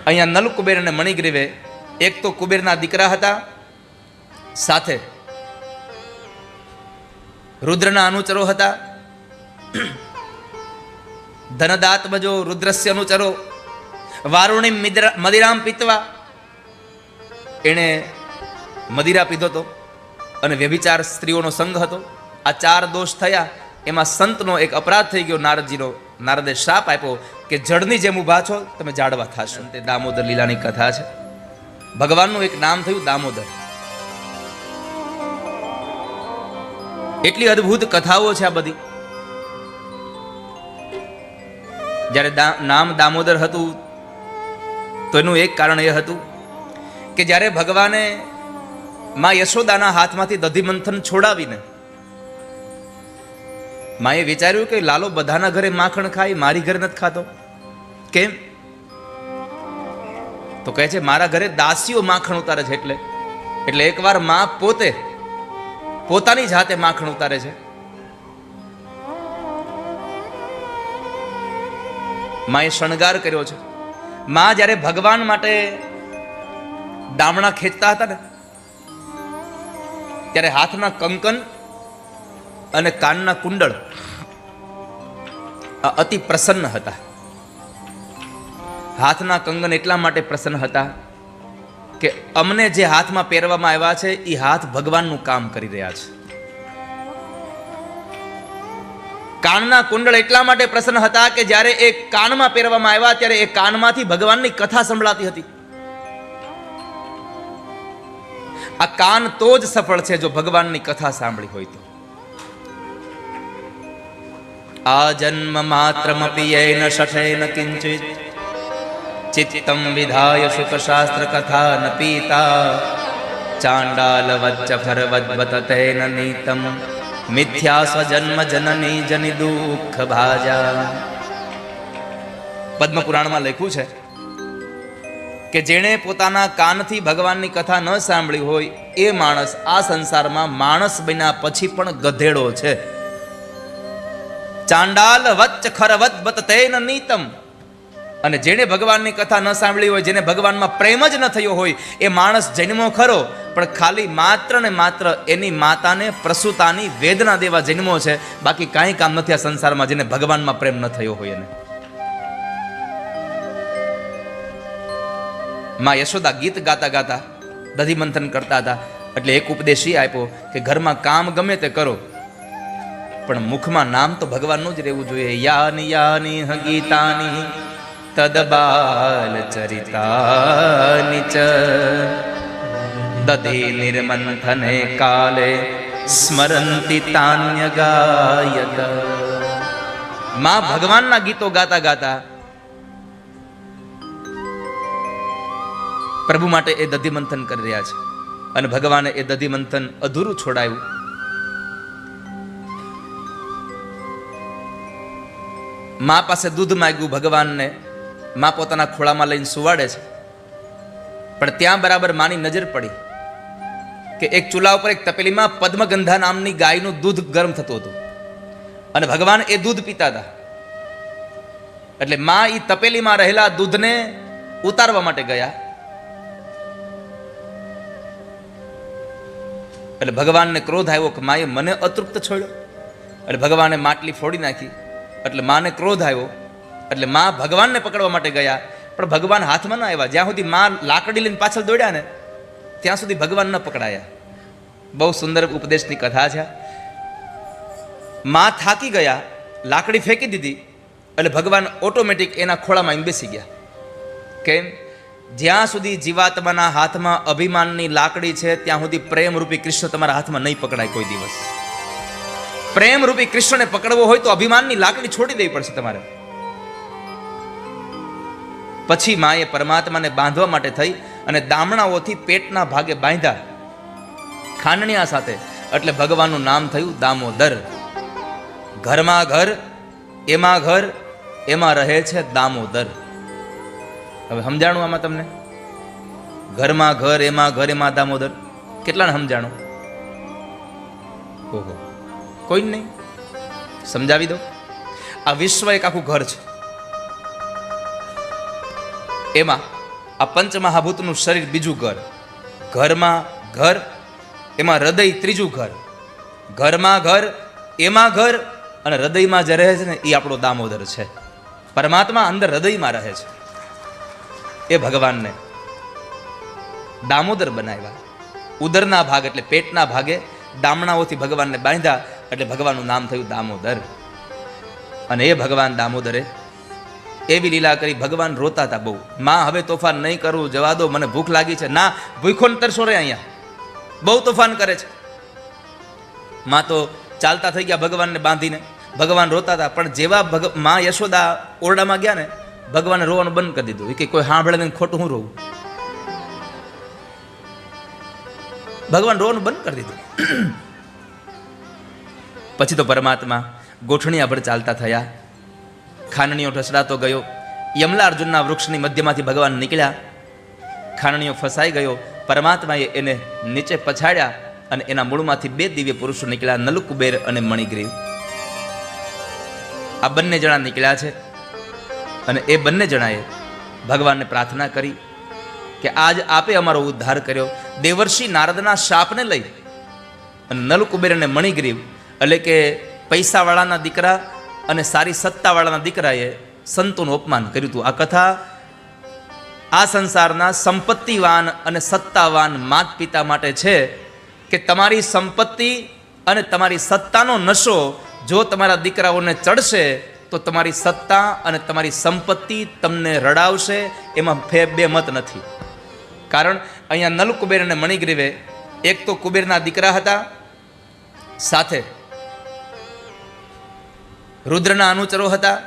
અહીંયા નલ કુબેર અને મણિગ્રીવે એક તો કુબેરના દીકરા હતા, સાથે રુદ્રના અનુચરો હતા. ધનદાત્મજો રુદ્રસ્ય અનુચરો. વારુણી મદિરામ પીતવા, એણે મદિરા પીધો હતો અને વ્યભિચાર સ્ત્રીઓનો સંગ હતો. આ 4 દોષ થયા. એમાં સંતનો એક અપરાધ થઈ ગયો. નારદજીનો, નારદે શાપ આપ્યો કે જળની જેમ ઊભા છો તમે જાડવા થશો. તે દામોદર લીલાની કથા છે. ભગવાનનું એક નામ થયું દામોદર. એટલી અદ્ભુત કથાઓ છે આ બધી. જ્યારે નામ દામોદર હતું તો એનું એક કારણ એ હતું કે જ્યારે ભગવાને માં યશોદાના હાથમાંથી દધીમંથન છોડાવીને માએ વિચાર્યું કે લાલો બધાના ઘરે માખણ ખાય, મારી ઘરે નથી ખાતો, કેમ? તો કહે છે મારા ઘરે દાસીઓ માખણ ઉતારે છે. એટલે એકવાર માં પોતે પોતાની જાતે માખણ ઉતારે છે. માએ શણગાર કર્યો છે. માં જ્યારે ભગવાન માટે દામણા ખેંચતા હતા ને, ત્યારે હાથના કંકન અને કાનના કુંડળ અતિ પ્રસન્ન હતા. હાથના કંગન એટલા માટે પ્રસન્ન હતા કે અમને જે હાથમાં પહેરવામાં આવ્યા છે એ હાથ ભગવાનનું કામ કરી રહ્યા છે. કાનના કુંડળ એટલા માટે પ્રસન્ન હતા કે જ્યારે એ કાનમાં પહેરવામાં આવ્યા ત્યારે એ કાનમાંથી ભગવાનની કથા સંભળાતી હતી. આ કાન તો જ સફળ છે જો ભગવાનની કથા સાંભળી હોય તો. આ જન્મ માત્રમપી યેન શઠેન કિંચિત ચિત્તમ વિધાય શુક શાસ્ત્ર કથા ન પીતા ચાંડાલ વચ્ચ ફરવદ્વત તેન નીતમ મિથ્યા સ્વજન્મ જનની જનિ દુઃખ ભાજા. પદ્મ પુરાણમાં લખ્યું છે કે જેણે પોતાના કાનથી ભગવાનની કથા ન સાંભળી હોય એ માણસ આ સંસારમાં માણસ બન્યા પછી પણ ગધેડો છે. ચાંડાલ વચ્ચ ખરવદ્વત તેન નીતમ. અને જેણે ભગવાનની કથા ન સાંભળી હોય, જેને ભગવાનમાં પ્રેમ જ ન થયો હોય, એ માણસ જન્મો ખરો પણ ખાલી માત્ર ને માત્ર એની માતાને પ્રસૂતાની વેદના દેવા જન્મો છે. બાકી કાંઈ કામ નથી આ સંસારમાં જેને ભગવાનમાં પ્રેમ ન થયો હોય એને. માં યશોદા ગીત ગાતા ગાતા દધીમંથન કરતા હતા. એટલે એક ઉપદેશ આપ્યો કે ઘરમાં કામ ગમે તે કરો પણ મુખમાં નામ તો ભગવાનનું જ રહેવું જોઈએ. યાની યાની ગીતાની તદબાલ ચરિતાની ચ દધી નિર્મંથને કાલે સ્મરંતિ તાન્ય ગાયત. માં ભગવાનના ગીતો ગાતા ગાતા પ્રભુ માટે એ દધીમંથન કરી રહ્યા છે. અને ભગવાને એ દધીમંથન અધૂરું છોડાયું. મા પાસે દૂધ માંગ્યું ભગવાનને. મા પોતાના ખોળામાં લઈને સુવાડે છે. પણ ત્યાં બરાબર માની નજર પડી કે એક ચૂલા ઉપર એક તપેલીમાં પદ્મગંધા નામની ગાયનું દૂધ ગરમ થતું હતું અને ભગવાન એ દૂધ પીતા હતા. એટલે મા એ તપેલીમાં રહેલા દૂધને ઉતારવા માટે ગયા. એટલે ભગવાનને ક્રોધ આવ્યો કે માએ મને અતૃપ્ત છોડ્યો. એટલે ભગવાને માટલી ફોડી નાખી. એટલે માને ક્રોધ આવ્યો. એટલે માં ભગવાનને પકડવા માટે ગયા પણ ભગવાન હાથમાં ના આવ્યા. જ્યાં સુધી માં લાકડી લઈને પાછળ દોડ્યા ને ત્યાં સુધી ભગવાન ન પકડાયા. બહુ સુંદર ઉપદેશની કથા છે. માં થાકી ગયા, લાકડી ફેંકી દીધી. એટલે ભગવાન ઓટોમેટિક એના ખોળામાં બેસી ગયા. કેમ? જ્યાં સુધી જીવાત્માના હાથમાં અભિમાનની લાકડી છે ત્યાં સુધી પ્રેમરૂપી કૃષ્ણ તમારા હાથમાં નહીં પકડાય કોઈ દિવસ. પ્રેમરૂપી કૃષ્ણને પકડવો હોય તો અભિમાનની લાકડી છોડી દેવી પડશે તમારે. પછી માએ પરમાત્માને બાંધવા માટે થઈ અને દામણાઓથી પેટના ભાગે બાંધ્યા ખાંડણીયા સાથે. એટલે ભગવાનનું નામ થયું દામોદર. ઘરમાં ઘર એમાં રહે છે દામોદર. હવે સમજાણું આમાં તમને? ઘરમાં ઘર એમાં દામોદર. કેટલાને સમજાણું? ઓહો, કોઈ નહીં. સમજાવી દો. આ વિશ્વ એક આખું ઘર છે. એમાં આ પંચમહાભૂતનું શરીર બીજું ઘર, ઘરમાં ઘર, એમાં હૃદય ત્રીજું ઘર, ઘરમાં ઘર, એમાં ઘર, અને હૃદયમાં જે રહે છે ને એ આપણો દામોદર છે. પરમાત્મા અંદર હૃદયમાં રહે છે. એ ભગવાનને દામોદર બનાવ્યા. ઉદરના ભાગ એટલે પેટના ભાગે દામણાઓથી ભગવાનને બાંધ્યા એટલે ભગવાનનું નામ થયું દામોદર. અને એ ભગવાન દામોદરે એવી લીલા કરી, ભગવાન રોતા હતા બહુ. માં હવે તોફાન નહીં કરું, જવા દો, મને ભૂખ લાગી છે. ના, ભૂખો ને તરસો રે, અહીંયા બહુ તોફાન કરે છે. માં તો ચાલતા થઈ ગયા ભગવાનને બાંધીને. ભગવાન રોતા હતા, પણ જેવા માં યશોદા ઓરડામાં ગયા ને, ભગવાને રોવાનું બંધ કરી દીધું. કે કોઈ સાંભળે ને ખોટું હું રોવું. ભગવાન રોવાનું બંધ કરી દીધું. પછી તો પરમાત્મા ગોઠણિયા ભર ચાલતા થયા. ખાનણીઓ ઢસડાતો ગયો. યમલા અર્જુનના વૃક્ષની મધ્યમાંથી ભગવાન નીકળ્યા. ખાનણીઓ ફસાઈ ગયો. પરમાત્માએ એને નીચે પછાડ્યા અને એના મૂળમાંથી 2 દિવ્ય પુરુષો નીકળ્યા, નલકુબેર અને મણિગ્રીવ. આ બંને જણા નીકળ્યા છે. અને એ બંને જણાએ ભગવાનને પ્રાર્થના કરી કે આજ આપે અમારો ઉદ્ધાર કર્યો. દેવર્ષિ નારદના શાપને લઈ અને નલકુબેર અને મણિગ્રીવ એટલે કે પૈસાવાળાના દીકરા અને સારી સત્તાવાળાના દીકરાએ સંતોનું અપમાન કર્યું હતું. આ કથા આ સંસારના સંપત્તિવાન અને સત્તાવાન માત પિતા માટે છે કે તમારી સંપત્તિ અને તમારી સત્તાનો નશો જો તમારા દીકરાઓને ચડશે તો તમારી સત્તા અને તમારી સંપત્તિ તમને રડાવશે. એમાં બે મત નથી. કારણ અહીંયા નલકુબેર અને મણિગ્રીવે એક તો કુબેરના દીકરા હતા, સાથે રુદ્રના અનુચરો હતા.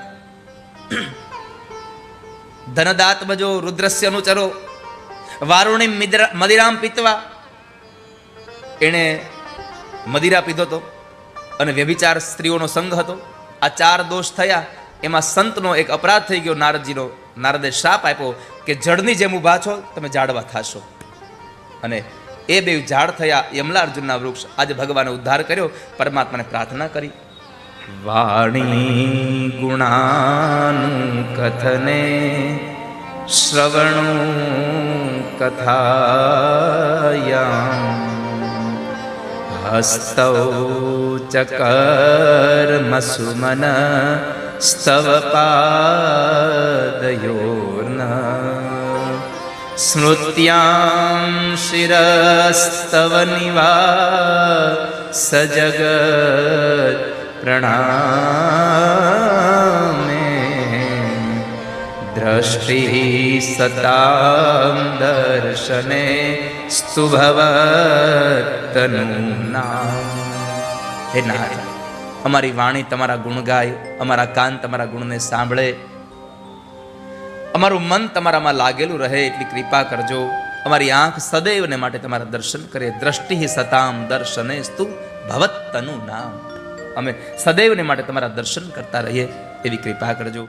ધનદાત્મજો રુદ્રસ્ય અનુચરો. વારુણી મદિરામ પીતવા, એણે મદિરા પીધો હતો અને વ્યભિચાર સ્ત્રીઓનો સંગ હતો. આ 4 દોષ થયા. એમાં સંતનો એક અપરાધ થઈ ગયો નારદજીનો. નારદે શાપ આપ્યો કે જળની જેમ ઊભા છો, તમે ઝાડવા થશો. અને એ 2 ઝાડ થયા. યમલા અર્જુનના વૃક્ષ. આજે ભગવાને ઉદ્ધાર કર્યો. પરમાત્માને પ્રાર્થના કરી. વાણી ગુણાનું કથને શ્રવણો કથાયામ હસ્તૌ ચકર્મસુમન સ્તવ પાદયોર્ન સ્મૃત્યાં શિરસ્તવ નિવાસ જગત પ્રણામે દ્રષ્ટિ સતામ દર્શને સ્તુભવતનું નામ. હે નાથ, અમારી વાણી તમારા ગુણ ગાય, અમારા કાન તમારા ગુણને સાંભળે, અમારું મન તમારામાં લાગેલું રહે એટલી કૃપા કરજો. અમારી આંખ સદૈવને માટે તમારા દર્શન કરે. દ્રષ્ટિ સતામ દર્શને સ્તુ ભવતનું નામ. અમે સદૈવને માટે તમારા દર્શન કરતા રહીએ એવી કૃપા કરજો.